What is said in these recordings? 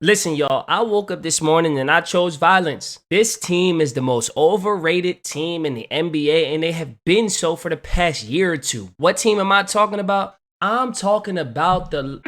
Listen, y'all, I woke up this morning and I chose violence. This team is the most overrated team in the NBA, and they have been so for the past year or two. What team am I talking about? I'm talking about the.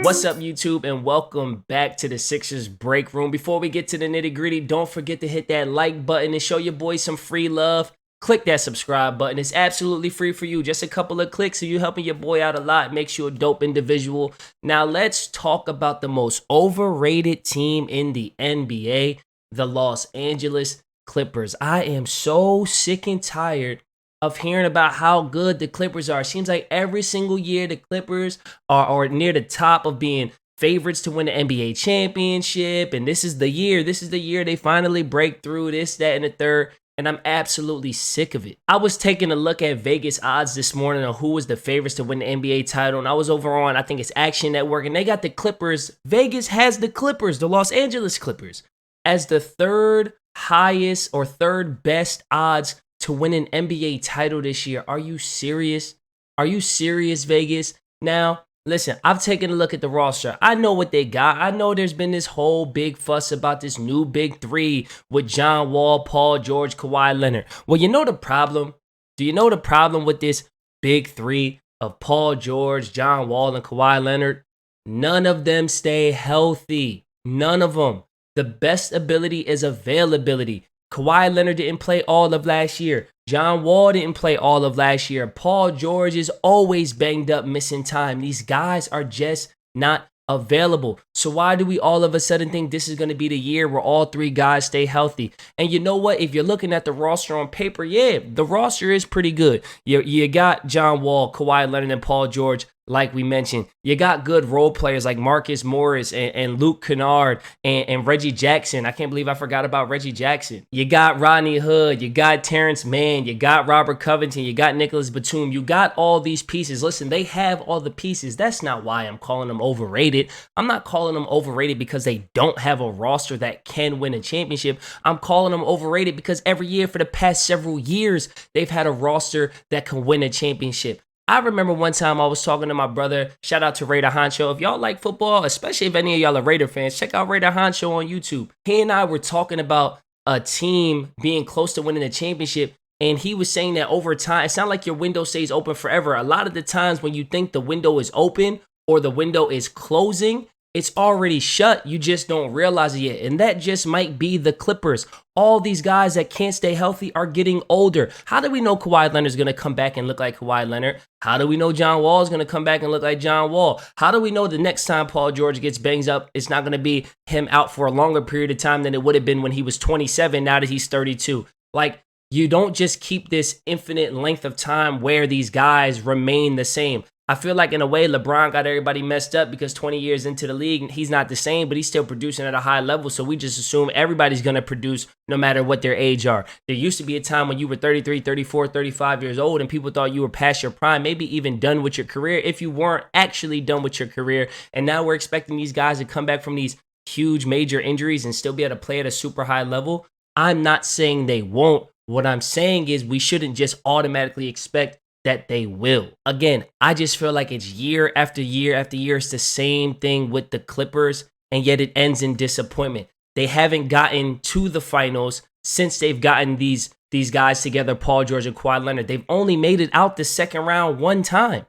What's up, YouTube, and welcome back to the Sixers Break Room. Before we get to the nitty gritty, don't forget to hit that like button and show your boys some free love. Click that subscribe button. It's absolutely free for you. Just a couple of clicks, so you're helping your boy out a lot. Makes you a dope individual. Now, let's talk about the most overrated team in the NBA, the Los Angeles Clippers. I am so sick and tired of hearing about how good the Clippers are. It seems like every single year the Clippers are near the top of being favorites to win the NBA championship. And this is the year. This is the year they finally break through this, that, and the third. And I'm absolutely sick of it. I was taking a look at Vegas odds this morning on who was the favorites to win the NBA title. And I was over on, I think it's Action Network. And they got the Clippers. Vegas has the Clippers, the Los Angeles Clippers, as the third highest or third best odds to win an NBA title this year. Are you serious? Are you serious, Vegas? Now, listen, I've taken a look at the roster. I know what they got. I know there's been this whole big fuss about this new big three with John Wall, Paul George, Kawhi Leonard. Well, you know the problem? Do you know the problem with this big three of Paul George, John Wall, and Kawhi Leonard? None of them stay healthy. None of them. The best ability is availability. Kawhi Leonard didn't play all of last year. John Wall didn't play all of last year. Paul George is always banged up, missing time. These guys are just not available. So why do we all of a sudden think this is going to be the year where all three guys stay healthy? And you know what? If you're looking at the roster on paper, yeah, the roster is pretty good. You got John Wall, Kawhi Leonard, and Paul George. Like we mentioned, you got good role players like Marcus Morris and Luke Kennard and Reggie Jackson. I can't believe I forgot about Reggie Jackson. You got Rodney Hood. You got Terrence Mann. You got Robert Covington. You got Nicholas Batum. You got all these pieces. Listen, they have all the pieces. That's not why I'm calling them overrated. I'm not calling them overrated because they don't have a roster that can win a championship. I'm calling them overrated because every year for the past several years, they've had a roster that can win a championship. I remember one time I was talking to my brother. Shout out to Raider Honcho. If y'all like football, especially if any of y'all are Raider fans, check out Raider Honcho on YouTube. He and I were talking about a team being close to winning a championship. And he was saying that over time, it's not like your window stays open forever. A lot of the times when you think the window is open or the window is closing, it's already shut. You just don't realize it yet. And that just might be the Clippers. All these guys that can't stay healthy are getting older. How do we know Kawhi Leonard is going to come back and look like Kawhi Leonard? How do we know John Wall is going to come back and look like John Wall? How do we know the next time Paul George gets banged up, it's not going to be him out for a longer period of time than it would have been when he was 27, now that he's 32? Like, you don't just keep this infinite length of time where these guys remain the same. I feel like in a way LeBron got everybody messed up because 20 years into the league, he's not the same, but he's still producing at a high level. So we just assume everybody's going to produce no matter what their age are. There used to be a time when you were 33, 34, 35 years old and people thought you were past your prime, maybe even done with your career if you weren't actually done with your career. And now we're expecting these guys to come back from these huge major injuries and still be able to play at a super high level. I'm not saying they won't. What I'm saying is we shouldn't just automatically expect that they will. Again, I just feel like it's year after year after year. It's the same thing with the Clippers, and yet it ends in disappointment. They haven't gotten to the finals since they've gotten these guys together, Paul George and Kawhi Leonard. They've only made it out the second round one time,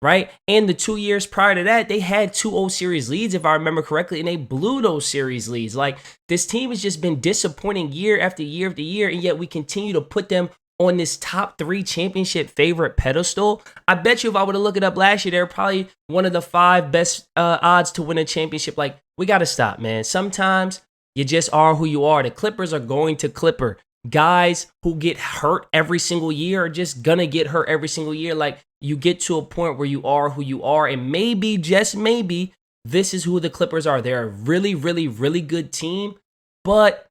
right? And the 2 years prior to that, they had 2-0 series leads, if I remember correctly, and they blew those series leads. Like, this team has just been disappointing year after year after year, and yet we continue to put them on this top 3 championship favorite pedestal. I bet you if I were to look it up last year, they're probably one of the 5 best odds to win a championship. Like, we got to stop, man. Sometimes you just are who you are. The Clippers are going to Clipper. Guys who get hurt every single year are just going to get hurt every single year. Like, you get to a point where you are who you are, and maybe, just maybe, this is who the Clippers are. They're a really, really, really good team, but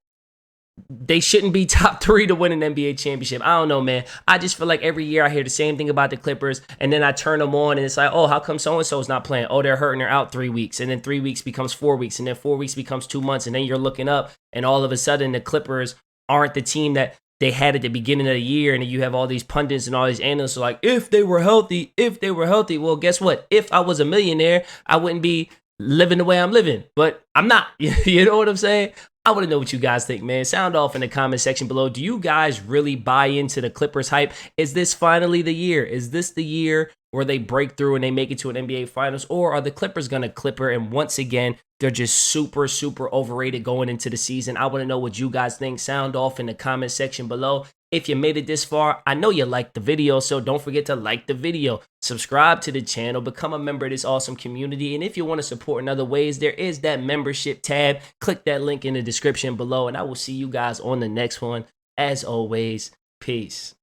they shouldn't be top 3 to win an NBA championship. I don't know, man. I just feel like every year I hear the same thing about the Clippers, and then I turn them on, and it's like, oh, how come so-and-so is not playing? Oh, they're hurt and they're out 3 weeks, and then 3 weeks becomes 4 weeks, and then 4 weeks becomes 2 months, and then you're looking up, and all of a sudden the Clippers aren't the team that they had at the beginning of the year, and you have all these pundits and all these analysts are like, if they were healthy, if they were healthy. Well, guess what? If I was a millionaire, I wouldn't be living the way I'm living, but I'm not. You know what I'm saying? I want to know what you guys think, man. Sound off in the comment section below. Do you guys really buy into the Clippers hype? Is this finally the year? Is this the year where they break through and they make it to an NBA Finals? Or are the Clippers going to clipper and once again, they're just super, super overrated going into the season? I want to know what you guys think. Sound off in the comment section below. If you made it this far, I know you liked the video, so don't forget to like the video, subscribe to the channel, become a member of this awesome community, and if you want to support in other ways, there is that membership tab. Click that link in the description below, and I will see you guys on the next one. As always, peace.